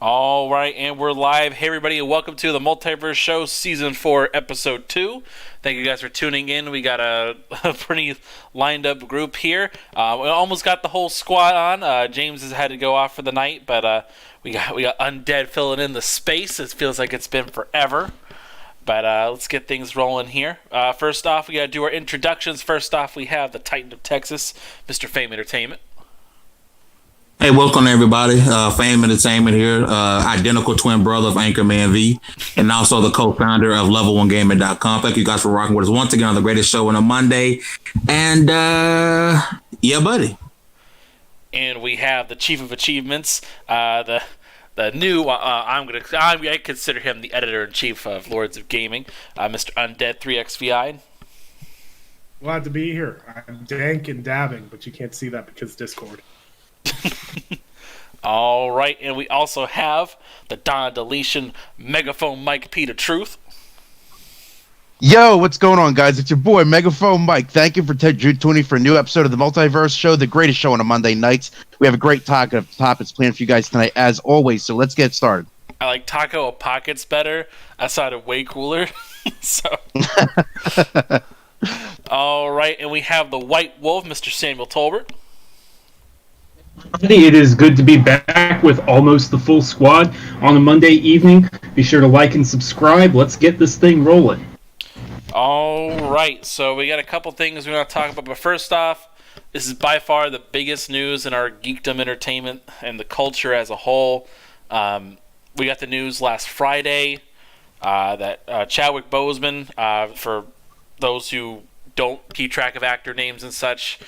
All right, and we're live. Hey, everybody, and welcome to the Multiverse Show, Season 4, Episode 2. Thank you guys for tuning in. We got a pretty lined-up group here. We almost got the whole squad on. James has had to go off for the night, but we got Undead filling in the space. It feels like it's been forever. But let's get things rolling here. First off, we got to do our introductions. First off, we have the Titan of Texas, Mr. Fame Entertainment. Hey, welcome everybody. Fame Entertainment here, identical twin brother of Anchorman V, and also the co-founder of Level1Gaming.com. Thank you guys for rocking with us once again on the greatest show on a Monday. And yeah, buddy. And we have the Chief of Achievements, the new. I consider him the editor-in-chief of Lords of Gaming, Mr. Undead 3XVI. Glad to be here. I'm dank and dabbing, but you can't see that because Discord. All right, and we also have the Deletion Megaphone Mike P to Truth. Yo, what's going on, guys? It's your boy Megaphone Mike. Thank you for tuning for a new episode of the Multiverse Show, the greatest show on a Monday nights. We have a great topics planned for you guys tonight, as always. So let's get started. I like Taco Pockets better. I sounded way cooler. So, all right, and we have the White Wolf, Mr. Samuel Tolbert. It is good to be back with almost the full squad on a Monday evening. Be sure to like and subscribe. Let's get this thing rolling. All right, so we got a couple things we want to talk about. But first off, this is by far the biggest news in our geekdom entertainment and the culture as a whole. We got the news last Friday that Chadwick Boseman, for those who don't keep track of actor names and such,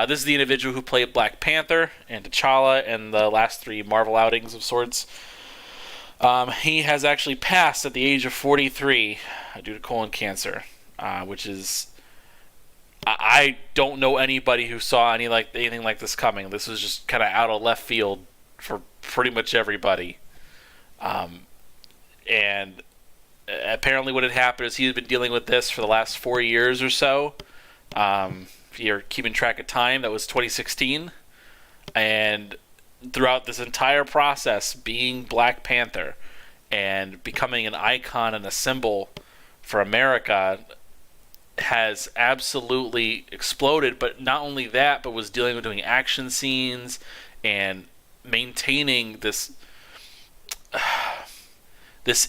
this is the individual who played Black Panther and T'Challa in the last 3 Marvel outings of sorts. He has actually passed at the age of 43 due to colon cancer, which is... I don't know anybody who saw anything like this coming. This was just kind of out of left field for pretty much everybody. And apparently what had happened is he had been dealing with this for the last 4 years or so. If you're keeping track of time, that was 2016. And throughout this entire process, being Black Panther and becoming an icon and a symbol for America has absolutely exploded. But not only that, but was dealing with doing action scenes and maintaining this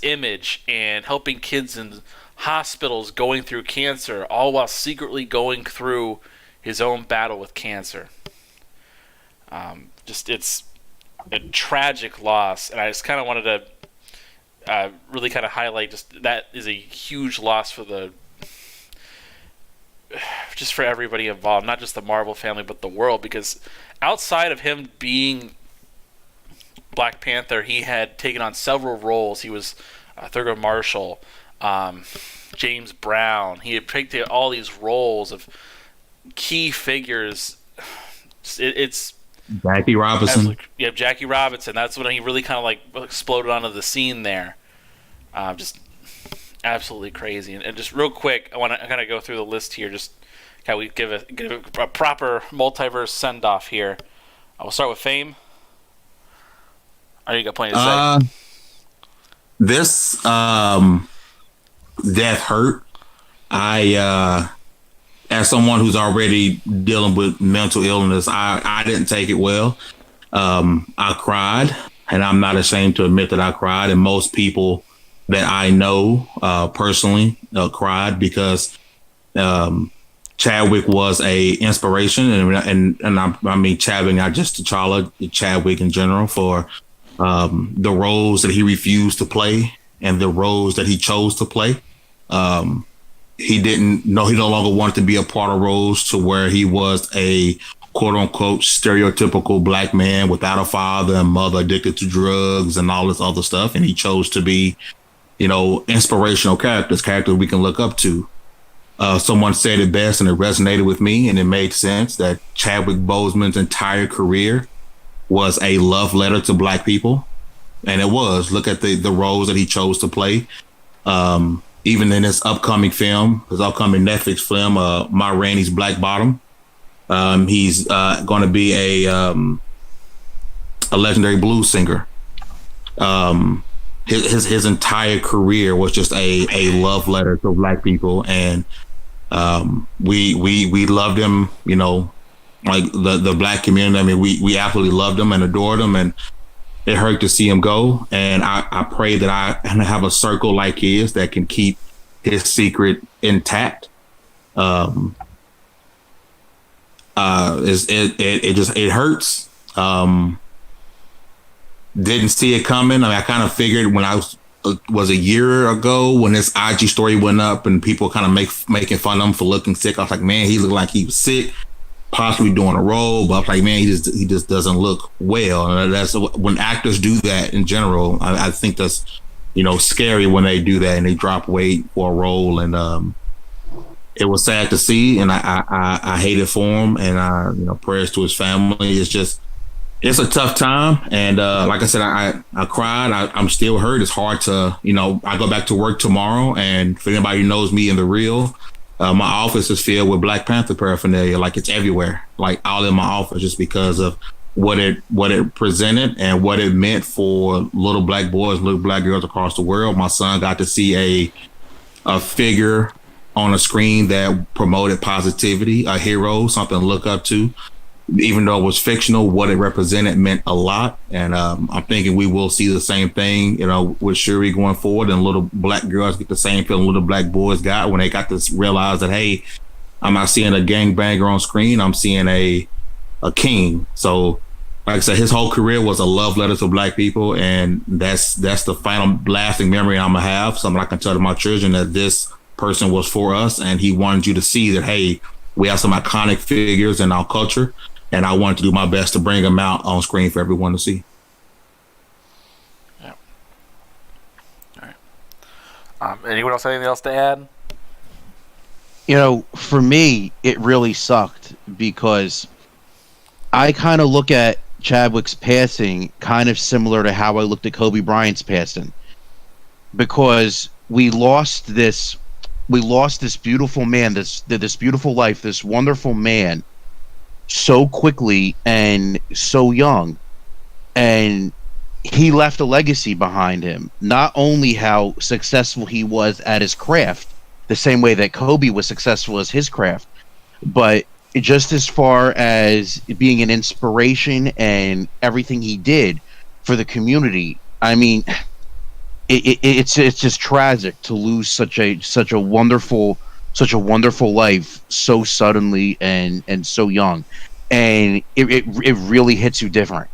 image and helping kids in hospitals going through cancer, all while secretly going through his own battle with cancer. It's a tragic loss, and I just kind of wanted to really kind of highlight just that is a huge loss for for everybody involved, not just the Marvel family, but the world, because outside of him being Black Panther, he had taken on several roles. He was Thurgood Marshall, James Brown. He had picked all these roles of key figures. It's Jackie Robinson. Yeah, Jackie Robinson. That's when he really kind of like exploded onto the scene there. Just absolutely crazy. And just real quick, I want to kind of go through the list here. Just kind of give a proper multiverse send off here. We'll start with Fame. Are you got plenty to say? This death hurt. I as someone who's already dealing with mental illness, I didn't take it well. I cried, and I'm not ashamed to admit that I cried. And most people that I know personally cried because Chadwick was a inspiration, and I mean Chadwick, not just T'Challa, Chadwick in general, for the roles that he refused to play and the roles that he chose to play. He no longer wanted to be a part of roles to where he was a quote unquote stereotypical Black man without a father and mother, addicted to drugs and all this other stuff. And he chose to be, inspirational characters we can look up to. Someone said it best, and it resonated with me, and it made sense that Chadwick Boseman's entire career was a love letter to Black people. And it was. Look at the roles that he chose to play. Even in his upcoming Netflix film, Ma Rainey's Black Bottom, he's going to be a legendary blues singer. his entire career was just a love letter to Black people, and we loved him. You know, like the Black community. I mean, we absolutely loved him and adored him, and it hurt to see him go. And I pray that I have a circle like his that can keep his secret intact. It hurts. Didn't see it coming. I mean, I kind of figured when I was a year ago when this IG story went up and people kind of making fun of him for looking sick. I was like, man, he looked like he was sick, possibly doing a role. But I was like, man, he just doesn't look well. And that's when actors do that in general. I think that's, you know, scary when they do that and they drop weight for a role. And it was sad to see, and I hate it for him. And you know, prayers to his family. It's a tough time, and like I said, I cried. I'm still hurt. It's hard to, you know, I go back to work tomorrow, and for anybody who knows me in the real, my office is filled with Black Panther paraphernalia. Like, it's everywhere, like all in my office, just because of what it presented and what it meant for little Black boys, little Black girls across the world. My son got to see a figure on a screen that promoted positivity, a hero, something to look up to. Even though it was fictional, what it represented meant a lot. And I'm thinking we will see the same thing, you know, with Shuri going forward, and little Black girls get the same feeling little Black boys got when they got to realize that, hey, I'm not seeing a gangbanger on screen, I'm seeing a king. So, like I said, his whole career was a love letter to Black people, and that's the final lasting memory I'm gonna have. Something I can tell to my children, that this person was for us, and he wanted you to see that, hey, we have some iconic figures in our culture, and I wanted to do my best to bring them out on screen for everyone to see. Yeah. All right. Anyone else have anything else to add? You know, for me, it really sucked because I kind of look at Chadwick's passing kind of similar to how I looked at Kobe Bryant's passing, because we lost this beautiful man, this beautiful life, this wonderful man, so quickly and so young. And he left a legacy behind him. Not only how successful he was at his craft, the same way that Kobe was successful as his craft, but just as far as being an inspiration and everything he did for the community. I mean, it's just tragic to lose such a wonderful life so suddenly and so young. And it really hits you different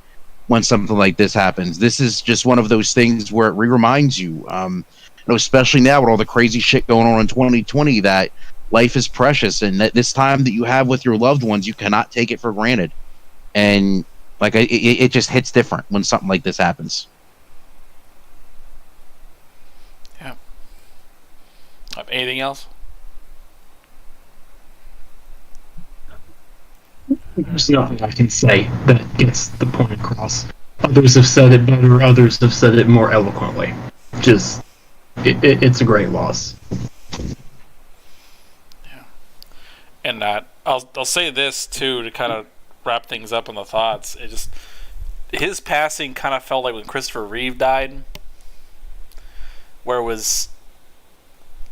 when something like this happens. This is just one of those things where it reminds you, you know, especially now with all the crazy shit going on in 2020, that life is precious, and that this time that you have with your loved ones, you cannot take it for granted. And like, it just hits different when something like this happens. Yeah. Anything else? There's nothing I can say that gets the point across. Others have said it better, others have said it more eloquently. Just, it's a great loss. Yeah. And I'll say this too, to kind of wrap things up on the thoughts. It just, his passing kind of felt like when Christopher Reeve died, where it was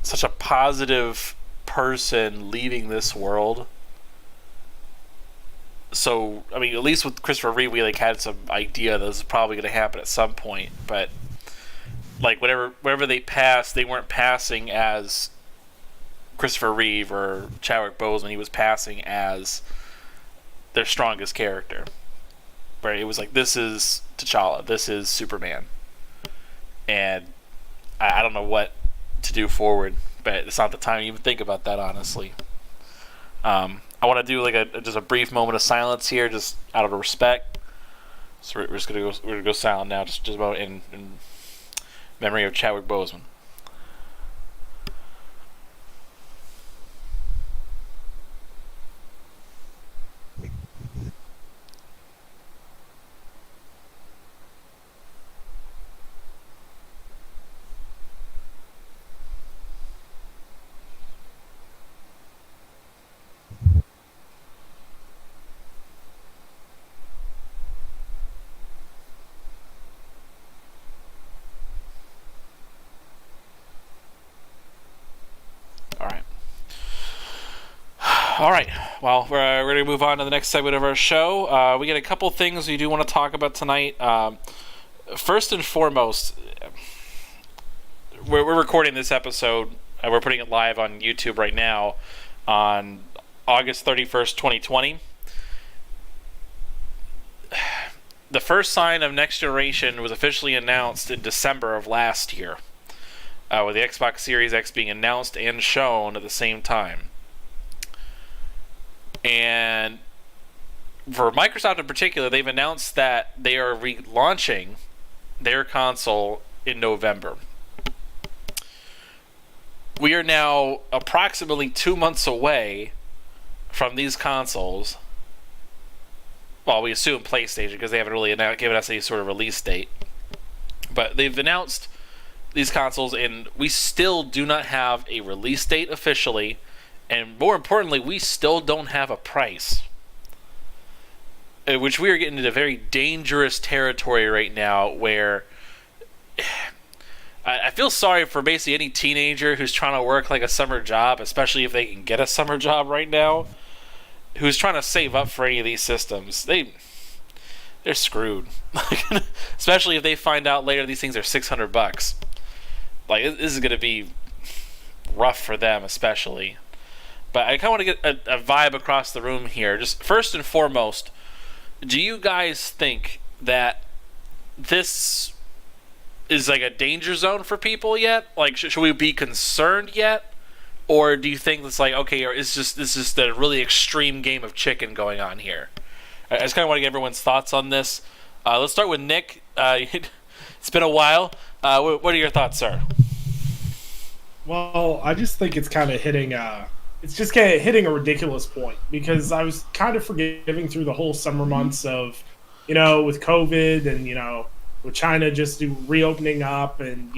such a positive person leaving this world. So, I mean, at least with Christopher Reeve, we like had some idea that this was probably going to happen at some point. But like, wherever they passed, they weren't passing as Christopher Reeve or Chadwick Boseman. He was passing as their strongest character. Right? It was like, this is T'Challa, this is Superman, and I don't know what to do forward. But it's not the time to even think about that, honestly. I want to do like just a brief moment of silence here, just out of respect. So we're gonna go silent now, just about in memory of Chadwick Boseman. All right. Well, we're going to move on to the next segment of our show. We got a couple things we do want to talk about tonight. First and foremost, we're recording this episode. We're putting it live on YouTube right now on August 31st, 2020. The first sign of Next Generation was officially announced in December of last year, with the Xbox Series X being announced and shown at the same time. And for Microsoft in particular, they've announced that they are relaunching their console in November. We are now approximately 2 months away from these consoles. Well, we assume PlayStation, because they haven't really given us any sort of release date. But they've announced these consoles, and we still do not have a release date officially. And more importantly, we still don't have a price. Which we are getting into very dangerous territory right now, where I feel sorry for basically any teenager who's trying to work like a summer job, especially if they can get a summer job right now, who's trying to save up for any of these systems. They're screwed. Especially if they find out later these things are $600. Like, this is going to be rough for them, especially. But I kind of want to get a vibe across the room here. Just first and foremost, do you guys think that this is like a danger zone for people yet? Like, should we be concerned yet? Or do you think it's like, okay, or this is just a really extreme game of chicken going on here? I just kind of want to get everyone's thoughts on this. Let's start with Nick. It's been a while. What are your thoughts, sir? Well, I just think it's kind of hitting hitting a ridiculous point, because I was kind of forgiving through the whole summer months of, with COVID and, with China just reopening up and,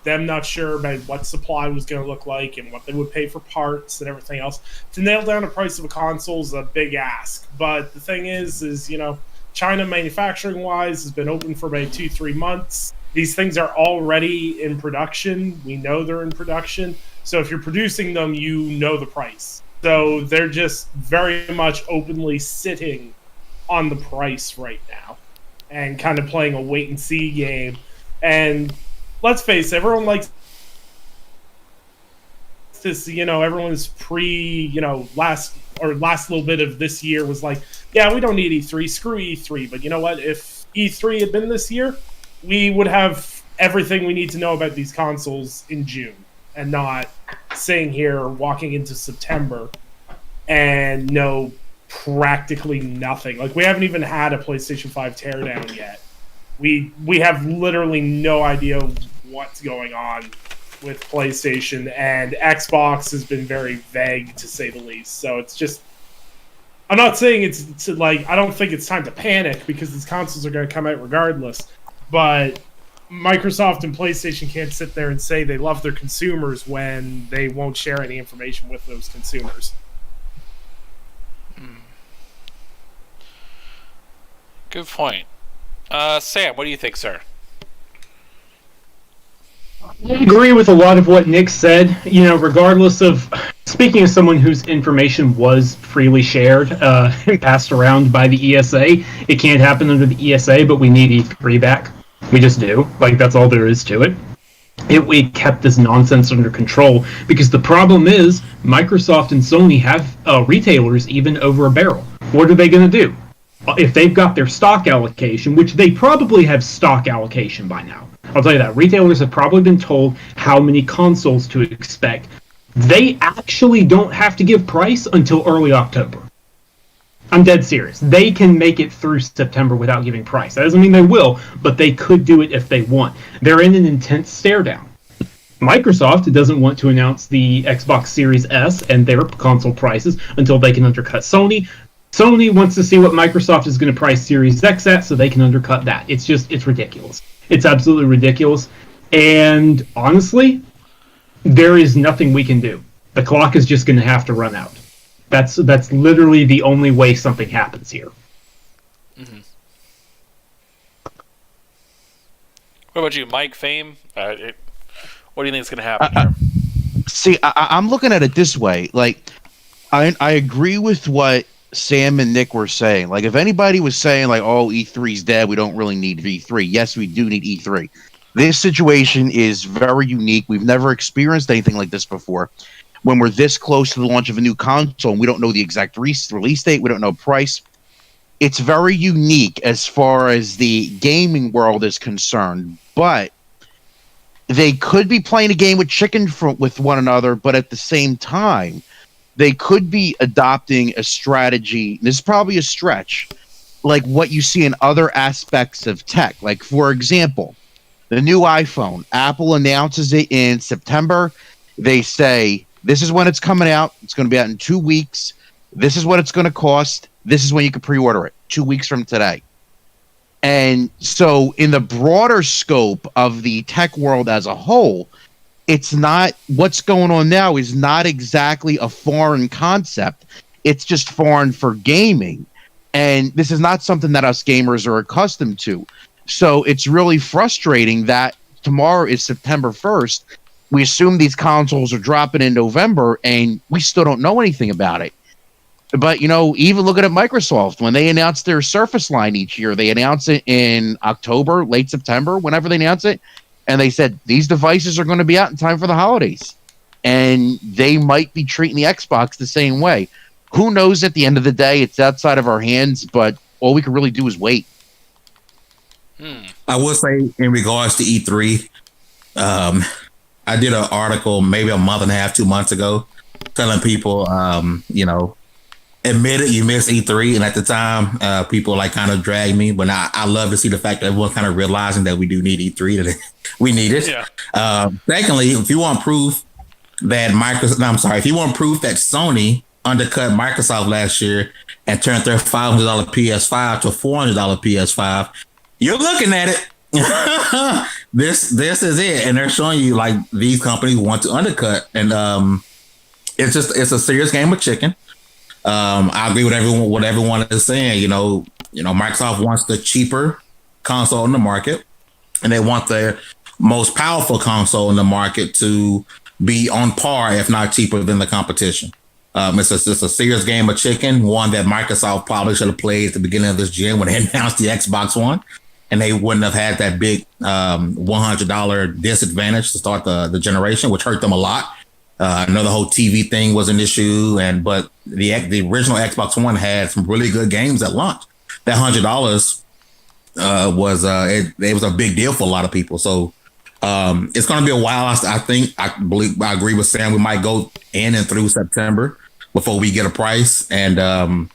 them not sure about what supply was going to look like and what they would pay for parts and everything else. To nail down the price of a console is a big ask. But the thing is, China manufacturing-wise has been open for about 2-3 months. These things are already in production. We know they're in production. So if you're producing them, you know the price. So they're just very much openly sitting on the price right now and kind of playing a wait-and-see game. And let's face it, everyone likes this, everyone's last little bit of this year was like, yeah, we don't need E3, screw E3. But you know what? If E3 had been this year, we would have everything we need to know about these consoles in June, and not sitting here walking into September and know practically nothing. Like, we haven't even had a PlayStation 5 teardown yet. We have literally no idea what's going on with PlayStation, and Xbox has been very vague, to say the least. So it's just, I'm not saying it's like, I don't think it's time to panic, because these consoles are going to come out regardless, but Microsoft and PlayStation can't sit there and say they love their consumers when they won't share any information with those consumers. Good point. Sam, what do you think, sir? I agree with a lot of what Nick said. Regardless of, speaking as someone whose information was freely shared and passed around by the ESA, it can't happen under the ESA, but we need E3 back. We just do. Like, that's all there is to it. We kept this nonsense under control, because the problem is Microsoft and Sony have retailers even over a barrel. What are they going to do? If they've got their stock allocation, which they probably have stock allocation by now. I'll tell you that. Retailers have probably been told how many consoles to expect. They actually don't have to give price until early October. I'm dead serious. They can make it through September without giving price. That doesn't mean they will, but they could do it if they want. They're in an intense stare down. Microsoft doesn't want to announce the Xbox Series S and their console prices until they can undercut Sony. Sony wants to see what Microsoft is going to price Series X at so they can undercut that. It's ridiculous. It's absolutely ridiculous. And honestly, there is nothing we can do. The clock is just going to have to run out. That's literally the only way something happens here. Mm-hmm. What about you, Mike, Fame? What do you think is going to happen here? See, I'm looking at it this way. Like, I agree with what Sam and Nick were saying. Like, if anybody was saying, like, oh, E3's dead, we don't really need E3. Yes, we do need E3. This situation is very unique. We've never experienced anything like this before. When we're this close to the launch of a new console and we don't know the exact release date, we don't know price. It's very unique as far as the gaming world is concerned. But they could be playing a game with with one another, but at the same time, they could be adopting a strategy. This is probably a stretch, like what you see in other aspects of tech. Like, for example, the new iPhone. Apple announces it in September. They say, this is when it's coming out. It's going to be out in 2 weeks. This is what it's going to cost. This is when you can pre-order it, 2 weeks from today. And so in the broader scope of the tech world as a whole, it's not, what's going on now is not exactly a foreign concept. It's just foreign for gaming. And this is not something that us gamers are accustomed to. So it's really frustrating that tomorrow is September 1st. We assume these consoles are dropping in November and we still don't know anything about it. But, you know, even looking at Microsoft, when they announce their Surface line each year, they announce it in October, late September, whenever they announce it. And they said, these devices are going to be out in time for the holidays. And they might be treating the Xbox the same way. Who knows at the end of the day? It's outside of our hands, but all we can really do is wait. I will say in regards to E3, I did an article maybe a month and a half, 2 months ago, telling people, you know, admit it, you missed E3. And at the time, people like kind of dragged me. But now I love to see the fact that everyone's kind of realizing that we do need E3, that we need it. Yeah. Secondly, if you want proof that if you want proof that Sony undercut Microsoft last year and turned their $500 PS5 to a $400 PS5, you're looking at it. This is it, and they're showing you like these companies want to undercut, and it's a serious game of chicken. I agree with what everyone is saying. You know, Microsoft wants the cheaper console in the market, and they want the most powerful console in the market to be on par, if not cheaper, than the competition. It's a serious game of chicken, one that Microsoft probably should have played at the beginning of this year when they announced the Xbox One. And they wouldn't have had that big $100 disadvantage to start the generation, which hurt them a lot. I know the whole TV thing was an issue, but the original Xbox One had some really good games at launch. That $100 was a big deal for a lot of people. So it's going to be a while. I agree with Sam. We might go in and through September before we get a price, and I'm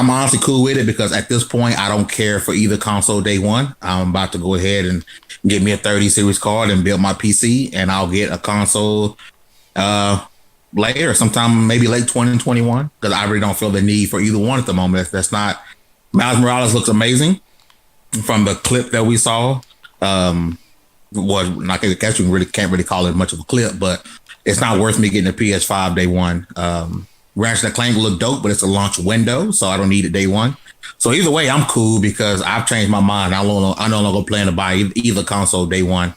honestly cool with it because at this point, I don't care for either console day one. I'm about to go ahead and get me a 30 series card and build my PC, and I'll get a console later, sometime maybe late 2021, because I really don't feel the need for either one at the moment. That's not. Miles Morales looks amazing from the clip that we saw. I guess you can't really call it much of a clip, but it's not worth me getting a PS5 day one. Ratchet and Clank look dope, but it's a launch window, so I don't need it day one. So either way, I'm cool because I've changed my mind. I no longer plan to buy either console day one.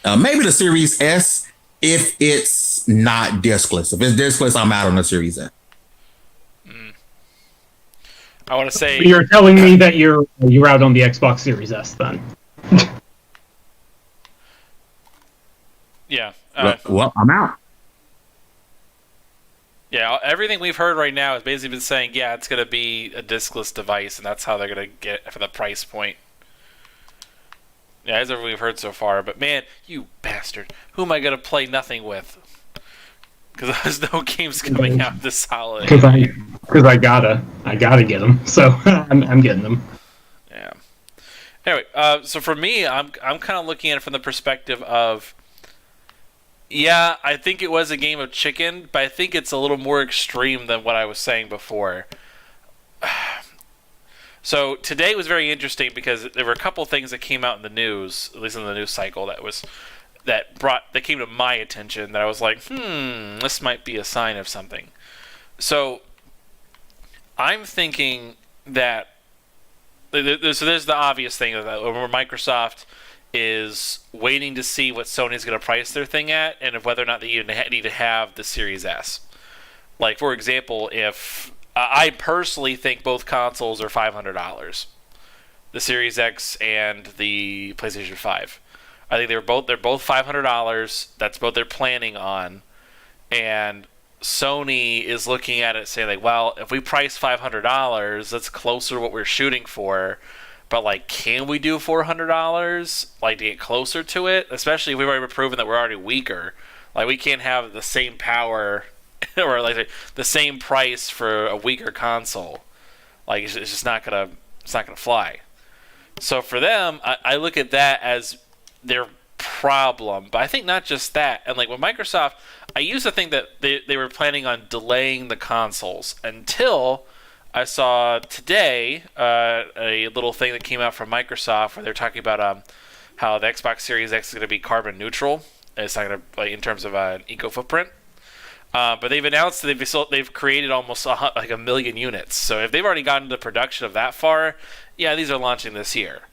Maybe the Series S if it's not discless. If it's discless, I'm out on the Series S. I want to say you're telling me that you're out on the Xbox Series S then. Yeah. Well, I'm out. Yeah, everything we've heard right now has basically been saying, yeah, it's going to be a discless device, and that's how they're going to get for the price point. Yeah, that's everything we've heard so far. But man, you bastard, who am I going to play nothing with? Because there's no games coming out this holiday. Because I gotta get them, so I'm getting them. Yeah. Anyway, so for me, I'm kind of looking at it from the perspective of, yeah, I think it was a game of chicken, but I think it's a little more extreme than what I was saying before. So today was very interesting because there were a couple things that came out in the news, at least in the news cycle, that came to my attention that I was like, this might be a sign of something. So I'm thinking that there's the obvious thing that where Microsoft is waiting to see what Sony's going to price their thing at, and of whether or not they even need to have the Series S. Like, for example, if I personally think both consoles are $500, the Series X and the PlayStation 5. I think they're both $500. That's what they're planning on, and Sony is looking at it saying, like, well, if we price $500, that's closer to what we're shooting for. But, like, can we do $400, like, to get closer to it? Especially if we've already proven that we're already weaker. Like, we can't have the same power or, like, the same price for a weaker console. Like, it's just not gonna fly. So for them, I look at that as their problem. But I think not just that. And, like, with Microsoft, I used to think that they were planning on delaying the consoles until I saw today a little thing that came out from Microsoft where they're talking about how the Xbox Series X is going to be carbon neutral. It's not going to, like, in terms of an eco footprint. But they've announced that they've created almost like 1 million units. So if they've already gotten into production of that far, yeah, these are launching this year.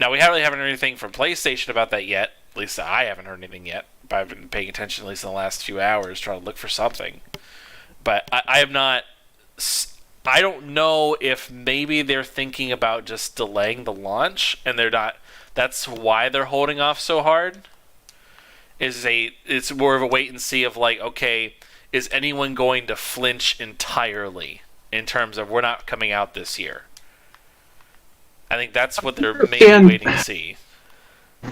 Now, we haven't heard anything from PlayStation about that yet. At least I haven't heard anything yet. But I've been paying attention at least in the last few hours, trying to look for something. But I have not... I don't know if maybe they're thinking about just delaying the launch, and they're not. That's why they're holding off so hard. It's more of a wait and see of, like, okay, is anyone going to flinch entirely in terms of we're not coming out this year? I think that's what they're mainly waiting to see.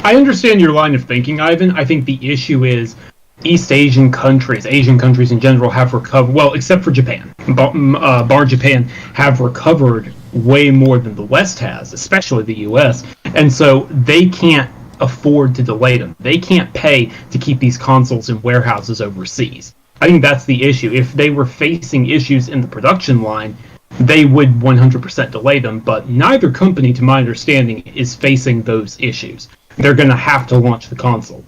I understand your line of thinking, Ivan. I think the issue is East Asian countries in general have recovered, well, except for Japan, bar Japan, have recovered way more than the West has, especially the US, and so they can't afford to delay them. They can't pay to keep these consoles in warehouses overseas. I think that's the issue. If they were facing issues in the production line, they would 100% delay them, but neither company, to my understanding, is facing those issues. They're going to have to launch the console,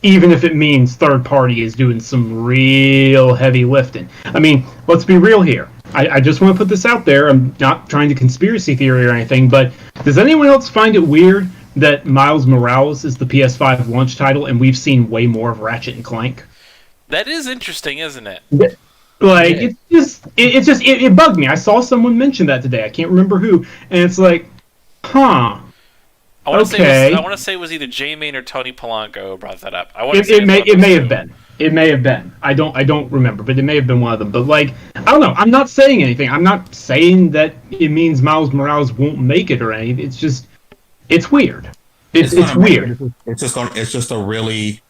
even if it means third party is doing some real heavy lifting. I mean, let's be real here. I just want to put this out there. I'm not trying to conspiracy theory or anything, but does anyone else find it weird that Miles Morales is the PS5 launch title and we've seen way more of Ratchet and Clank? That is interesting, isn't it? Like, it bugged me. I saw someone mention that today. I can't remember who, and it's like, huh. I want to say it was either J-Main or Tony Polanco who brought that up. It may have been. It may have been. I don't remember, but it may have been one of them. But, like, I don't know. I'm not saying anything. I'm not saying that it means Miles Morales won't make it or anything. It's just, it's weird. It's weird. It's just a really,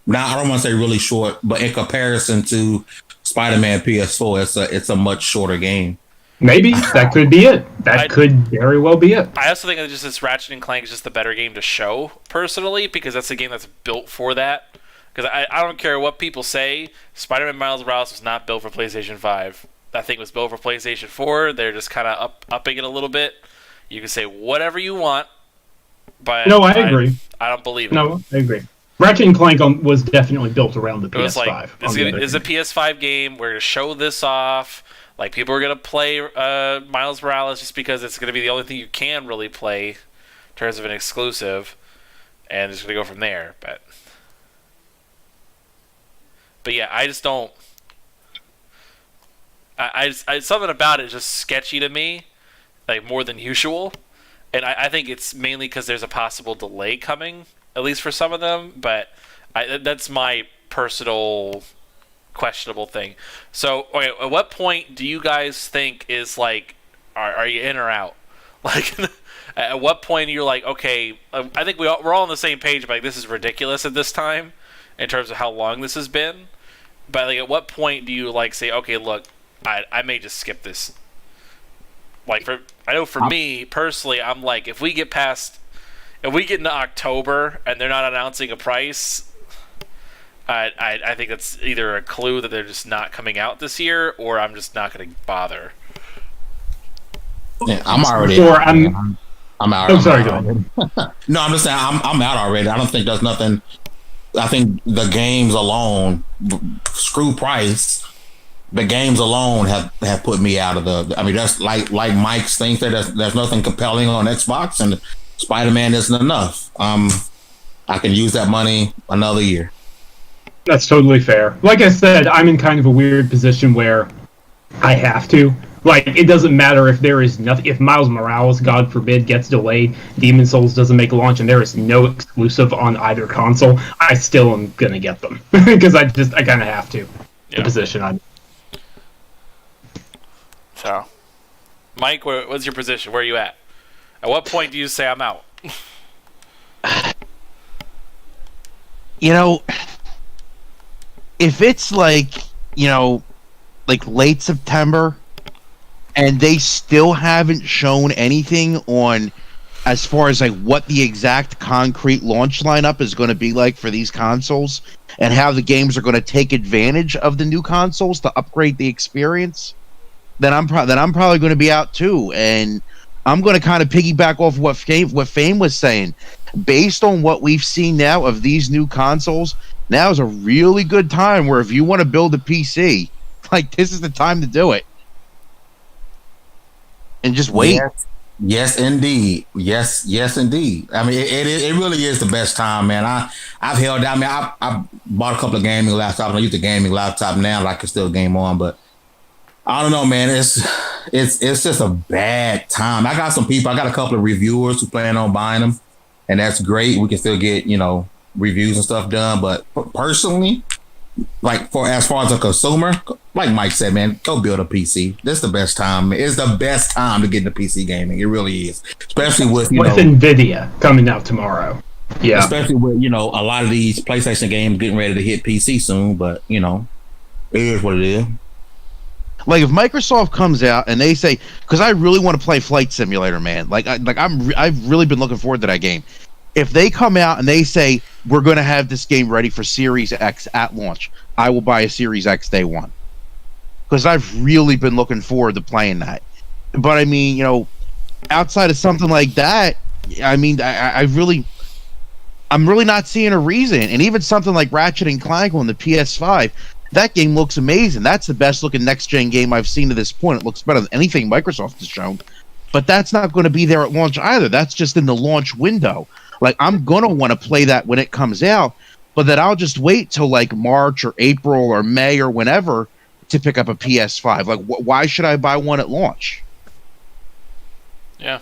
now I don't want to say really short, but in comparison to Spider-Man PS4, it's a much shorter game. Maybe that could be it. That could very well be it. I also think that just this Ratchet and Clank is just the better game to show, personally, because that's a game that's built for that. Because I don't care what people say, Spider-Man Miles Morales was not built for PlayStation 5. That thing was built for PlayStation 4. They're just kind of upping it a little bit. You can say whatever you want, but no, I agree. I don't believe it. No, I agree. Ratchet and Clank was definitely built around the PS5. It was like, it's a PS5 game. We're going to show this off. Like, people are going to play Miles Morales just because it's going to be the only thing you can really play in terms of an exclusive. And it's going to go from there. But yeah, I just don't... something about it is just sketchy to me, like, more than usual. And I think it's mainly because there's a possible delay coming, at least for some of them. But that's my personal... questionable thing. So, okay, at what point do you guys think is like, are you in or out? Like, at what point you're like, okay, I think we're all on the same page, but like, this is ridiculous at this time in terms of how long this has been. But like, at what point do you like say, okay, look, I may just skip this? Like, I know for me personally, I'm like, if we get into October and they're not announcing a price, I think that's either a clue that they're just not coming out this year, or I'm just not going to bother. Yeah, I'm already. Or I'm out. I'm sorry, go ahead. No, I'm just saying I'm out already. I don't think there's nothing. I think the games alone, screw price. The games alone have put me out of the. I mean, that's like Mike's thing. There's nothing compelling on Xbox, and Spider-Man isn't enough. I can use that money another year. That's totally fair. Like I said, I'm in kind of a weird position where I have to. Like, it doesn't matter if there is nothing. If Miles Morales, God forbid, gets delayed, Demon Souls doesn't make a launch, and there is no exclusive on either console, I still am gonna get them because I kind of have to. Yeah. The position I'm. So, Mike, what's your position? Where are you at? At what point do you say I'm out? You know, if it's like late September, and they still haven't shown anything on as far as like what the exact concrete launch lineup is going to be like for these consoles and how the games are going to take advantage of the new consoles to upgrade the experience, then I'm probably going to be out too. And I'm going to kind of piggyback off what Fame was saying. Based on what we've seen now of these new consoles, now is a really good time where if you want to build a PC, like, this is the time to do it. And just wait. Yes, indeed. Yes, indeed. I mean, it really is the best time, man. I've held down. I mean, I bought a couple of gaming laptops. I use the gaming laptop now, like I can still game on, but I don't know, man. It's just a bad time. I got some people. I got a couple of reviewers who plan on buying them, and that's great. We can still get reviews and stuff done. But personally, like as far as a consumer, like Mike said, man, go build a PC. This is the best time. It's the best time to get into PC gaming. It really is, especially with Nvidia coming out tomorrow. Yeah, especially with a lot of these PlayStation games getting ready to hit PC soon. But it is what it is. Like, if Microsoft comes out and they say, because I really want to play Flight Simulator, man. I've really been looking forward to that game. If they come out and they say, we're going to have this game ready for Series X at launch, I will buy a Series X day one. Because I've really been looking forward to playing that. But, I mean, outside of something like that, I mean, I'm really not seeing a reason. And even something like Ratchet and Clank on the PS5, that game looks amazing. That's the best looking next-gen game I've seen to this point. It looks better than anything Microsoft has shown. But that's not going to be there at launch either. That's just in the launch window. Like, I'm going to want to play that when it comes out, but then I'll just wait till like March or April or May or whenever to pick up a PS5. Like, why should I buy one at launch? Yeah.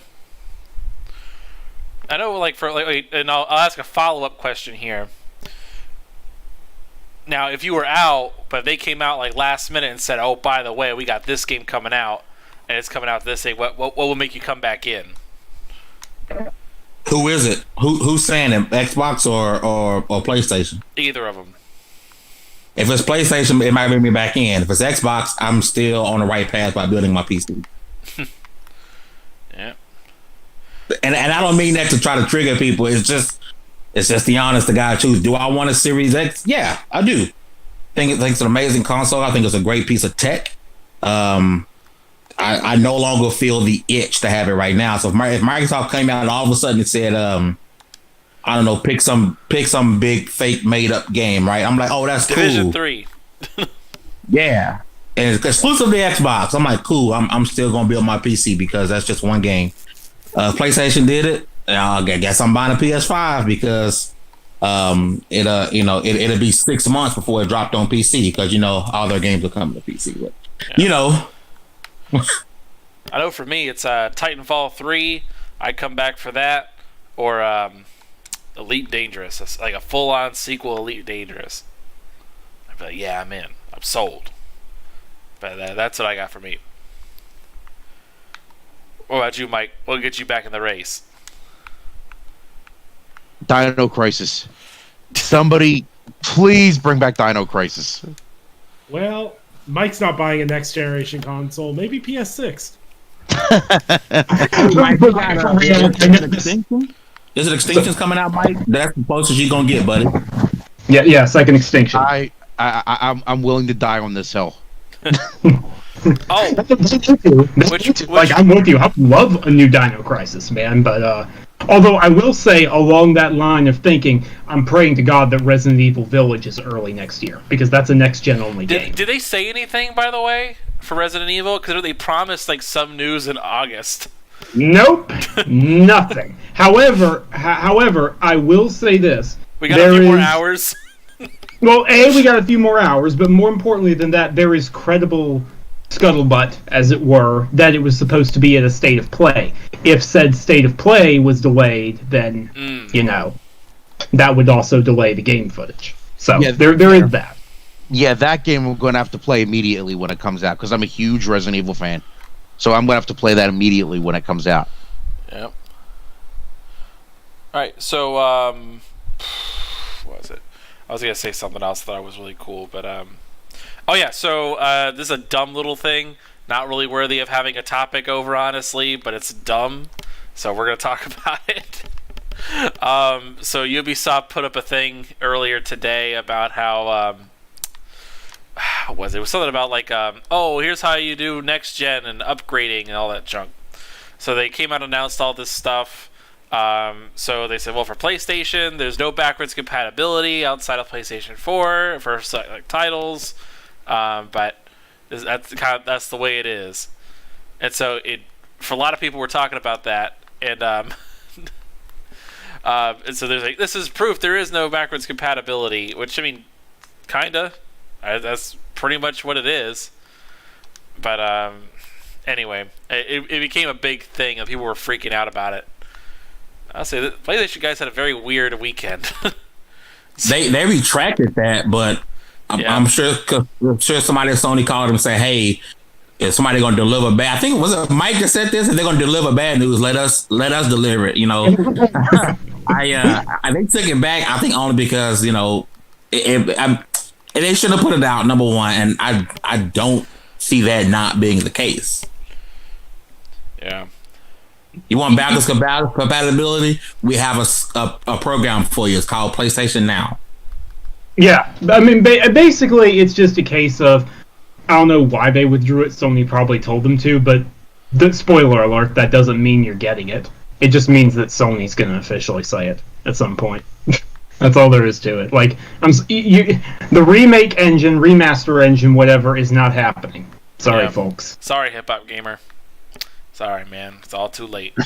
I know, and I'll ask a follow-up question here. Now, if you were out, but they came out like last minute and said, "Oh, by the way, we got this game coming out, and it's coming out this day," what will make you come back in? Who is it? Who's saying it? Xbox or PlayStation? Either of them. If it's PlayStation, it might bring me back in. If it's Xbox, I'm still on the right path by building my PC. Yeah. And I don't mean that to try to trigger people. It's just the honest to God truth. Do I want a Series X? Yeah, I do. I think it's an amazing console. I think it's a great piece of tech. I no longer feel the itch to have it right now. So if Microsoft came out and all of a sudden it said, I don't know, pick some big fake made up game, right? I'm like, oh, that's Division cool. 3. Yeah, and it's exclusive to Xbox. I'm like, cool. I'm still gonna build my PC because that's just one game. PlayStation did it. I guess I'm buying a PS5 because it'll be 6 months before it dropped on PC because all their games are coming to PC. But I know for me it's Titanfall 3. I'd come back for that, or Elite Dangerous. It's like a full-on sequel, Elite Dangerous. I'd be like, yeah, I'm in. I'm sold. But that's what I got for me. What about you, Mike? What'll get you back in the race? Dino Crisis. Somebody, please bring back Dino Crisis. Well, Mike's not buying a next generation console. Maybe PS6. Is it Extinction's coming out, Mike? That's the closest you're gonna get, buddy. Yeah, second Extinction. I'm willing to die on this hill. Oh, I'm with you. I love a new Dino Crisis, man. But although I will say, along that line of thinking, I'm praying to God that Resident Evil Village is early next year because that's a next gen only game. Did they say anything, by the way, for Resident Evil? Because they promised like some news in August. Nope, nothing. However, I will say this: we got a few more hours. Well, we got a few more hours, but more importantly than that, there is credible scuttlebutt, as it were, that it was supposed to be at a state of play. If said state of play was delayed, then that would also delay the game footage. So there is that. Yeah, that game we're going to have to play immediately when it comes out, because I'm a huge Resident Evil fan. So I'm going to have to play that immediately when it comes out. Yep. All right, so what was it? I was going to say something else that I was really cool, but oh yeah, so this is a dumb little thing, not really worthy of having a topic over, honestly, but it's dumb, so we're going to talk about it. So Ubisoft put up a thing earlier today about how what was it? It was something about like oh, here's how you do next gen and upgrading and all that junk. So they came out and announced all this stuff. So they said, well, for PlayStation, there's no backwards compatibility outside of PlayStation 4 for like titles, but that's the way it is. And so for a lot of people, we're talking about that, and and so there's like, this is proof there is no backwards compatibility, which I mean, kinda. That's pretty much what it is. But anyway, it became a big thing, and people were freaking out about it. I'll say that PlayStation guys had a very weird weekend. They retracted that, but I'm sure somebody at Sony called them and said, "Hey, is somebody going to deliver bad?" I think was it Mike that said this, and they're going to deliver bad news. Let us deliver it. You know, they took it back. I think only because they should have put it out, number one, and I don't see that not being the case. Yeah. You want backwards compatibility? We have a program for you. It's called PlayStation Now. Yeah, I mean, basically, it's just a case of, I don't know why they withdrew it. Sony probably told them to, but spoiler alert, that doesn't mean you're getting it. It just means that Sony's going to officially say it at some point. That's all there is to it. Like, the remake engine, remaster engine, whatever, is not happening. Sorry, folks. Sorry, Hip Hop Gamer. Sorry, man. It's all too late.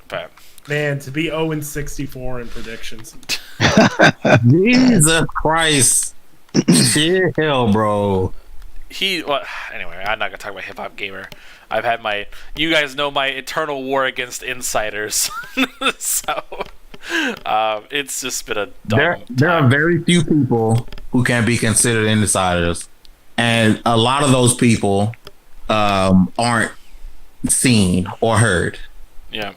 But man, to be 0-64 in predictions. Jesus Christ. Chill, bro. Anyway, I'm not gonna talk about Hip Hop Gamer. I've had you guys know my eternal war against insiders. So it's just been a dumb there are very few people who can be considered insiders, and a lot of those people aren't seen or heard. Yeah.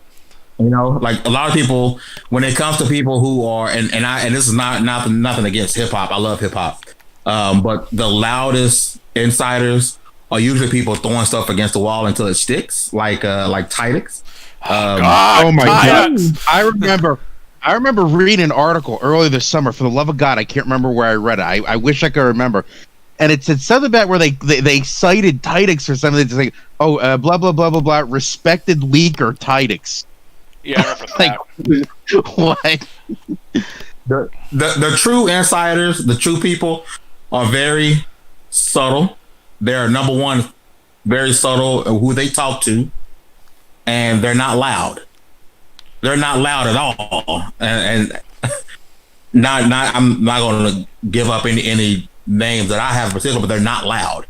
You know, like a lot of people, when it comes to people who are, and this is nothing against hip hop. I love hip hop. But the loudest insiders are usually people throwing stuff against the wall until it sticks, like Tidix. Oh my God. I remember reading an article earlier this summer. For the love of God, I can't remember where I read it. I wish I could remember. And it said something about where they cited Tidix or something. It's like, blah, blah, blah, blah, blah, respected leaker Tidix. Yeah, I remember that. What? The true insiders, the true people are very subtle. They're, number one, very subtle who they talk to, and they're not loud. They're not loud at all. And I'm not going to give up any names that I have in particular, but they're not loud.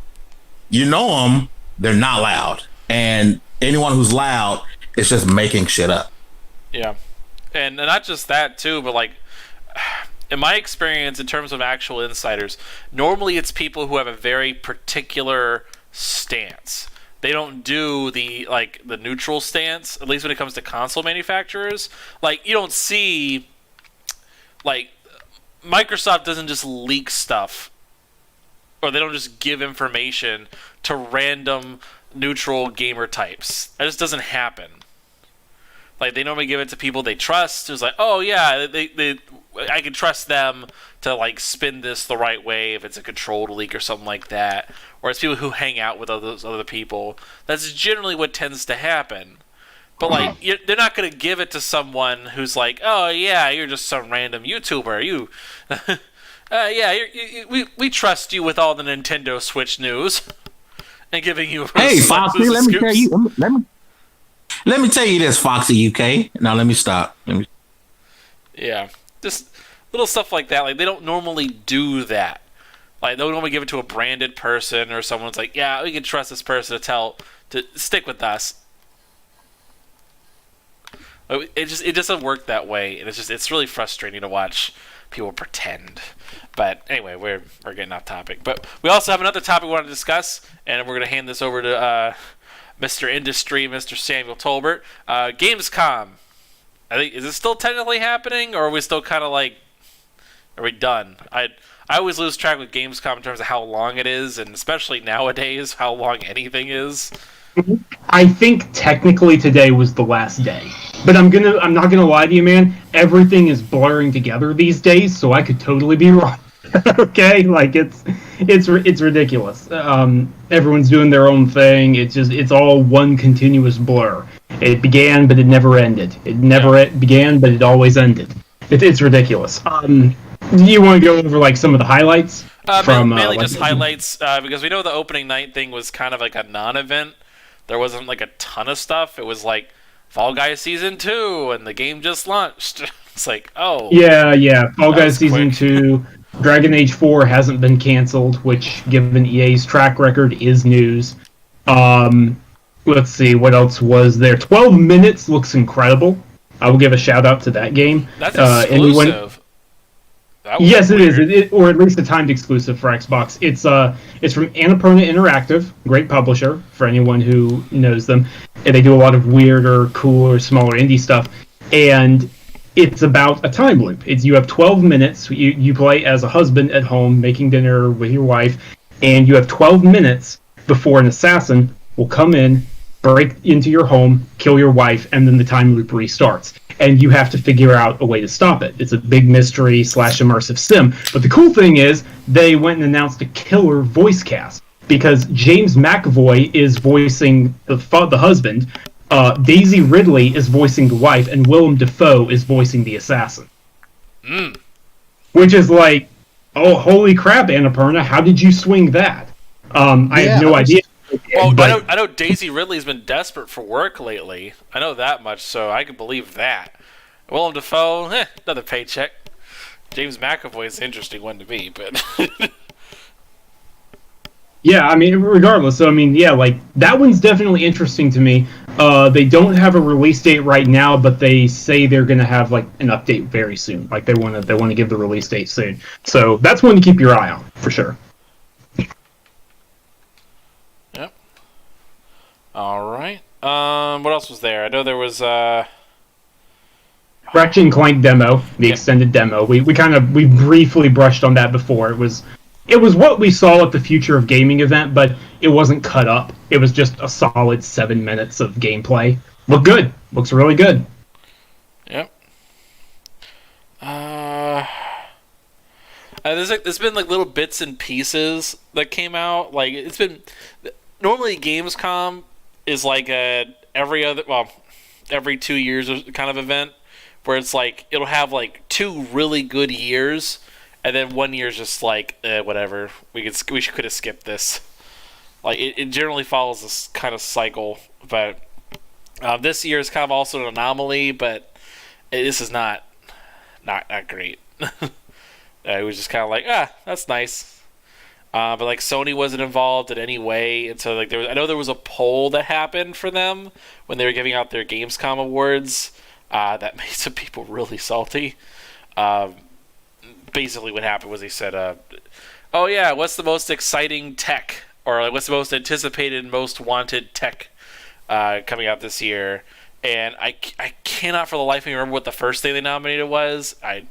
You know them, they're not loud. And anyone who's loud is just making shit up. Yeah. And not just that too, but like in my experience in terms of actual insiders, normally it's people who have a very particular stance. They don't do the neutral stance, at least when it comes to console manufacturers. Like, you don't see, like, Microsoft doesn't just leak stuff, or they don't just give information to random neutral gamer types. That just doesn't happen. Like, they normally give it to people they trust, who's like, oh yeah, I can trust them to like spin this the right way if it's a controlled leak or something like that. Or it's people who hang out with those other people. That's generally what tends to happen. But like, they're not going to give it to someone who's like, oh yeah, you're just some random YouTuber. We trust you with all the Nintendo Switch news, and giving you. Hey, Foxy, let me tell you. Let me tell you this, Foxy UK. Now let me stop. Yeah, just little stuff like that. Like they don't normally do that. Like they don't normally give it to a branded person or someone's like, yeah, we can trust this person to stick with us. It doesn't work that way, and it's really frustrating to watch people pretend. But anyway, we're getting off topic. But we also have another topic we want to discuss, and we're going to hand this over to Mr. Industry, Mr. Samuel Tolbert. Gamescom. I think, is it still technically happening, or are we still kind of like, are we done? I always lose track with Gamescom in terms of how long it is, and especially nowadays, how long anything is. I think technically today was the last day, but I'm not gonna lie to you, man. Everything is blurring together these days, so I could totally be wrong. Okay, like it's ridiculous. Everyone's doing their own thing. It's all one continuous blur. It began, but it never ended. It never began, but it always ended. It's ridiculous. Do you want to go over like some of the highlights? Mainly just highlights, because we know the opening night thing was kind of like a non-event. There wasn't like a ton of stuff. It was like Fall Guys Season 2, and the game just launched. It's like, oh. Yeah. Fall Guys Season 2. Dragon Age 4 hasn't been canceled, which, given EA's track record, is news. Let's see, what else was there? 12 Minutes looks incredible. I will give a shout-out to that game. That's exclusive. Yes, it is, or at least a timed exclusive for Xbox. It's from Annapurna Interactive, great publisher for anyone who knows them. And they do a lot of weirder, cooler, smaller indie stuff. And it's about a time loop. You have 12 minutes. You play as a husband at home making dinner with your wife, and you have 12 minutes before an assassin will come in, break into your home, kill your wife, and then the time loop restarts. And you have to figure out a way to stop it. It's a big mystery / immersive sim. But the cool thing is, they went and announced a killer voice cast, because James McAvoy is voicing the husband, Daisy Ridley is voicing the wife, and Willem Dafoe is voicing the assassin. Which is like, oh, holy crap, Annapurna, how did you swing that? I have no idea. Well, but I know Daisy Ridley's been desperate for work lately. I know that much, so I can believe that. Willem Dafoe, another paycheck. James McAvoy is an interesting one to me, but... Yeah, I mean, regardless, so I mean, yeah, like, that one's definitely interesting to me. They don't have a release date right now, but they say they're going to have, like, an update very soon. Like, they want to give the release date soon. So that's one to keep your eye on, for sure. All right. What else was there? I know there was Ratchet and Clank demo, the extended demo. We briefly brushed on that before. It was what we saw at the Future of Gaming event, but it wasn't cut up. It was just a solid 7 minutes of gameplay. Looked good. Looks really good. Yep. There's been like little bits and pieces that came out. Like it's been normally Gamescom is like every 2 years kind of event where it's like it'll have like 2 really good years and then 1 year's just like whatever, we could have skipped this. Like it generally follows this kind of cycle, but this year is kind of also an anomaly, but this is not great. It was just kind of like, that's nice. But like Sony wasn't involved in any way, and so like I know there was a poll that happened for them when they were giving out their Gamescom awards that made some people really salty. Basically, what happened was they said, "Oh yeah, what's the most exciting tech, or like, what's the most anticipated, most wanted tech coming out this year?" And I cannot for the life of me remember what the first thing they nominated was. I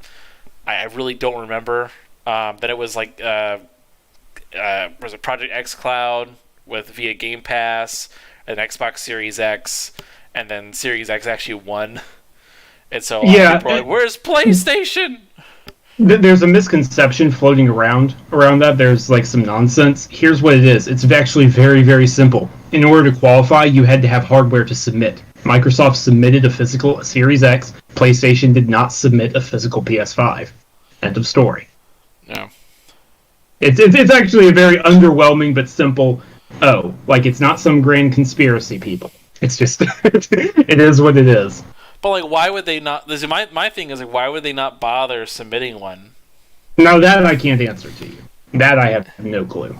really don't remember. Then it was like. Was it Project X Cloud via Game Pass, and Xbox Series X, and then Series X actually won. And so people are like, where's PlayStation? There's a misconception floating around that. There's like some nonsense. Here's what it is. It's actually very, very simple. In order to qualify, you had to have hardware to submit. Microsoft submitted a physical Series X. PlayStation did not submit a physical PS5. End of story. No. It's actually a very underwhelming but simple. Like it's not some grand conspiracy, people. It's just it is what it is. But like, why would they not? My thing is like, why would they not bother submitting one? Now that I can't answer to you. That I have no clue.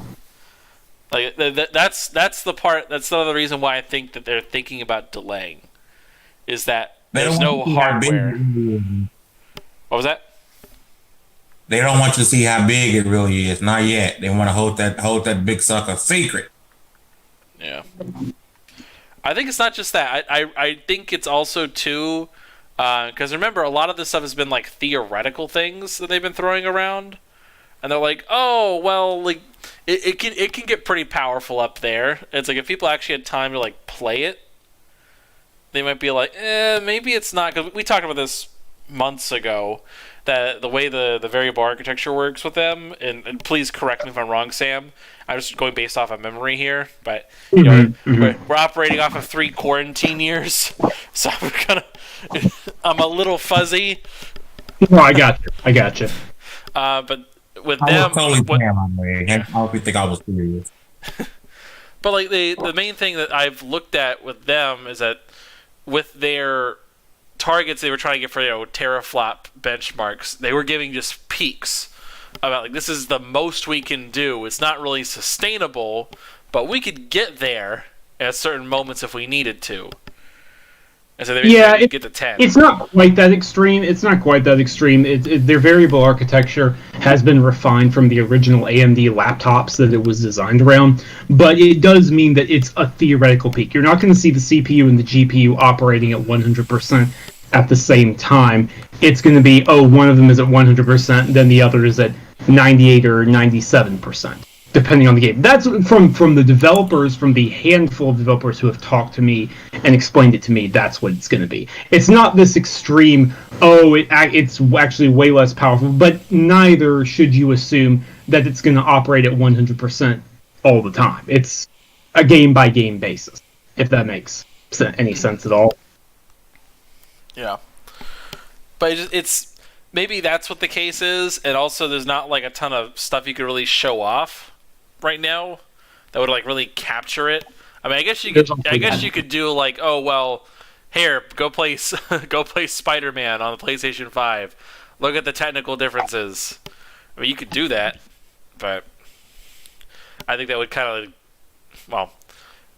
Like that's the part. That's another reason why I think that they're thinking about delaying. Is that there's no hardware. What was that? They don't want you to see how big it really is. Not yet. They want to hold that big sucker secret. Yeah. I think it's not just that. I think it's also too, because remember, a lot of this stuff has been like theoretical things that they've been throwing around, and they're like, oh well, like it can get pretty powerful up there. It's like if people actually had time to like play it, they might be like, maybe it's not. Because we talked about this months ago, that the way the variable architecture works with them, and please correct me if I'm wrong, Sam. I'm just going based off of memory here, but you know, we're operating off of 3 quarantine years, so I'm a little fuzzy. No, I got you. But with I them, was totally I don't think I was serious. But like the main thing that I've looked at with them is that with their targets they were trying to get for teraflop benchmarks, they were giving just peaks about like this is the most we can do. It's not really sustainable, but we could get there at certain moments if we needed to. And so they get to 10. It's not quite that extreme. Their variable architecture has been refined from the original AMD laptops that it was designed around, but it does mean that it's a theoretical peak. You're not going to see the CPU and the GPU operating at 100% at the same time. It's going to be, one of them is at 100%, then the other is at 98 or 97%. Depending on the game. That's from the developers, from the handful of developers who have talked to me and explained it to me. That's what it's going to be. It's not this extreme, it's actually way less powerful, but neither should you assume that it's going to operate at 100% all the time. It's a game-by-game basis, if that makes any sense at all. Yeah. But it's maybe that's what the case is, and also there's not like a ton of stuff you could really show off right now that would like really capture it. I mean, I guess you could do like, oh well, here, go play Spider-Man on the PlayStation 5. Look at the technical differences. I mean, you could do that, but I think that would kind of, well,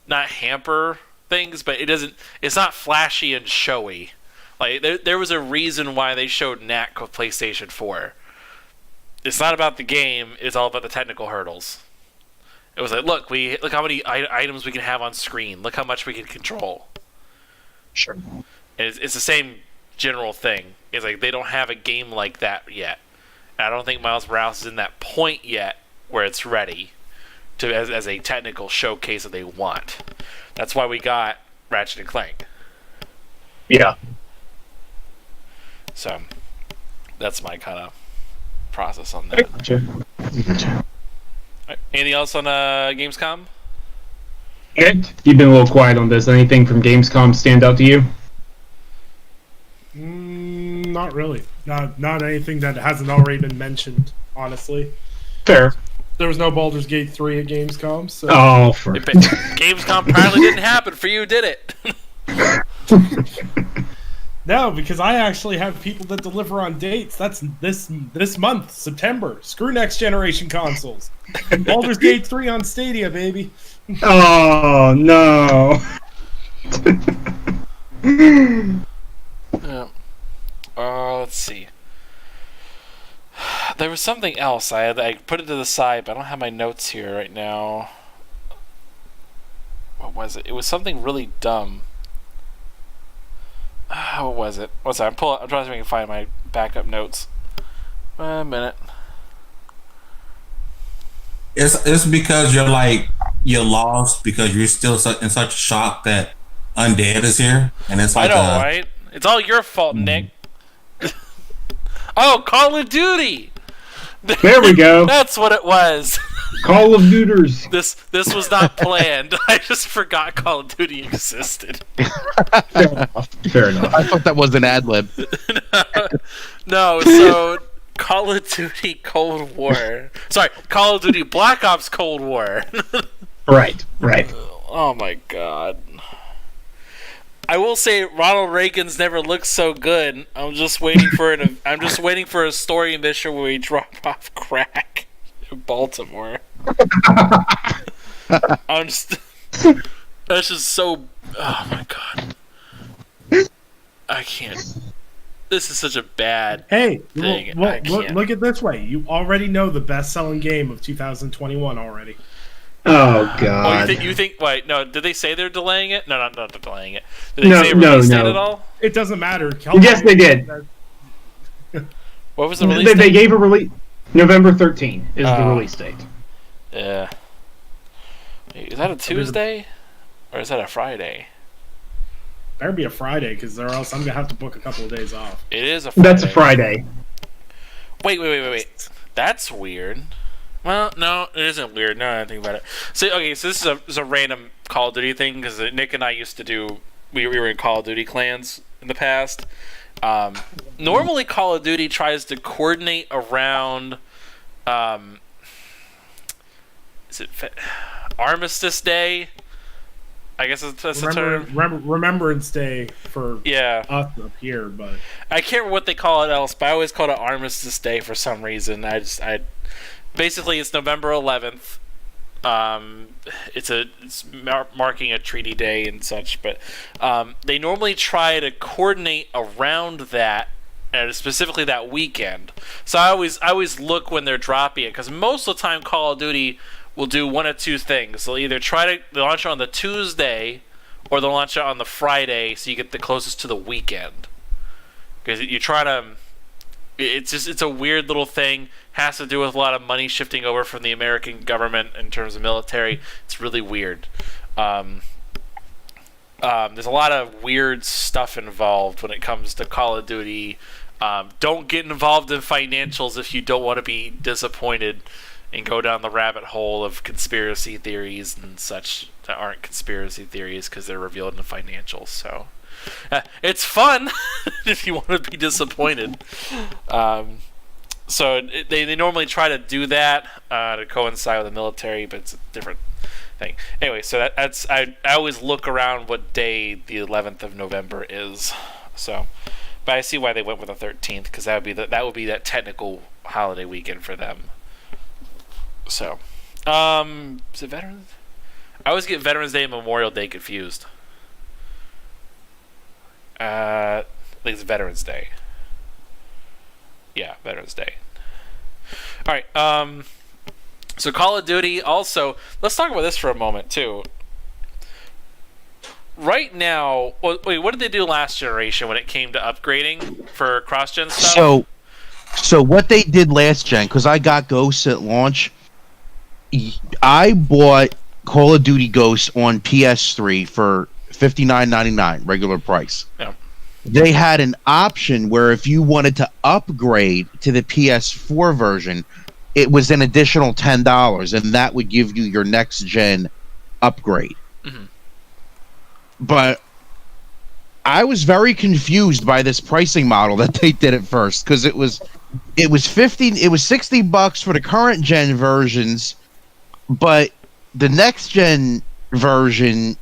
not hamper things, but it's not flashy and showy. Like there was a reason why they showed knack with PlayStation 4. It's not about the game, it's all about the technical hurdles. It was like, look how many items we can have on screen. Look how much we can control. Sure. It's the same general thing. It's like they don't have a game like that yet. And I don't think Miles Morales is in that point yet where it's ready to as a technical showcase that they want. That's why we got Ratchet and Clank. Yeah. So that's my kind of process on that. Gotcha. Anything else on Gamescom? You've been a little quiet on this. Anything from Gamescom stand out to you? Not really. Not anything that hasn't already been mentioned, honestly. Fair. There was no Baldur's Gate 3 at Gamescom, so... Oh, Gamescom probably didn't happen for you, did it? No, because I actually have people that deliver on dates. That's this month, September. Screw next generation consoles. Baldur's Gate 3 on Stadia, baby. Oh, no. Yeah. Let's see. There was something else. I put it to the side, but I don't have my notes here right now. What was it? It was something really dumb. What was it? What's that? I'm trying to see if I can find my backup notes. A minute. It's because you're lost because you're still in such shock that Undead is here, and it's like I know, right? It's all your fault, Nick. Oh, Call of Duty. There we go. That's what it was. Call of Duters. This was not planned. I just forgot Call of Duty existed. Fair enough. I thought that was an ad lib. No, so Call of Duty Cold War. Sorry, Call of Duty Black Ops Cold War. Right. Oh my god. I will say Ronald Reagan's never looked so good. I'm just waiting for a story mission where we drop off crack in Baltimore. That's just so. Oh my god! I can't. This is such a bad thing. Look at it this way. You already know the best-selling game of 2021 already. Oh god! Oh, you think? Wait, no. Did they say they're delaying it? No, not delaying it. Did they say release date at all? It doesn't matter. Yes, they did. What was the release date? They gave a release. November 13 is the release date. Yeah. Wait, is that a Tuesday, or is that a Friday? Better be a Friday, because or else I'm gonna have to book a couple of days off. It is a Friday. That's a Friday. Wait. That's weird. Well, no, it isn't weird. Now that I think about it. So this is a random Call of Duty thing, because Nick and I used to do. We were in Call of Duty clans in the past. Normally, Call of Duty tries to coordinate around. Is it Armistice Day? I guess that's the term. Remembrance Day for us up here, but I can't remember what they call it else. But I always call it Armistice Day for some reason. Basically it's November 11th. It's marking a treaty day and such, but they normally try to coordinate around that, and specifically that weekend. So I always look when they're dropping it, because most of the time Call of Duty will do one of two things. They'll either try to launch it on the Tuesday, or they'll launch it on the Friday, so you get the closest to the weekend. Because you try to, it's a weird little thing. Has to do with a lot of money shifting over from the American government in terms of military. It's really weird. There's a lot of weird stuff involved when it comes to Call of Duty. Don't get involved in financials if you don't want to be disappointed and go down the rabbit hole of conspiracy theories and such that aren't conspiracy theories because they're revealed in the financials. So it's fun if you want to be disappointed. So they normally try to do that to coincide with the military, but it's a different thing. Anyway, so that's I always look around what day the 11th of November is. So, but I see why they went with the 13th, because that would be that technical holiday weekend for them. So, is it Veterans? I always get Veterans Day and Memorial Day confused. I think it's Veterans Day. Yeah, Veterans Day. All right. So Call of Duty. Also, let's talk about this for a moment too. Right now, wait, what did they do last generation when it came to upgrading for cross-gen stuff? So what they did last gen, because I got Ghosts at launch. I bought Call of Duty Ghosts on PS3 for $59.99 regular price. Yeah. They had an option where if you wanted to upgrade to the PS4 version, it was an additional $10, and that would give you your next gen upgrade. Mm-hmm. But I was very confused by this pricing model that they did at first, because it was $60 for the current gen versions, but the next gen version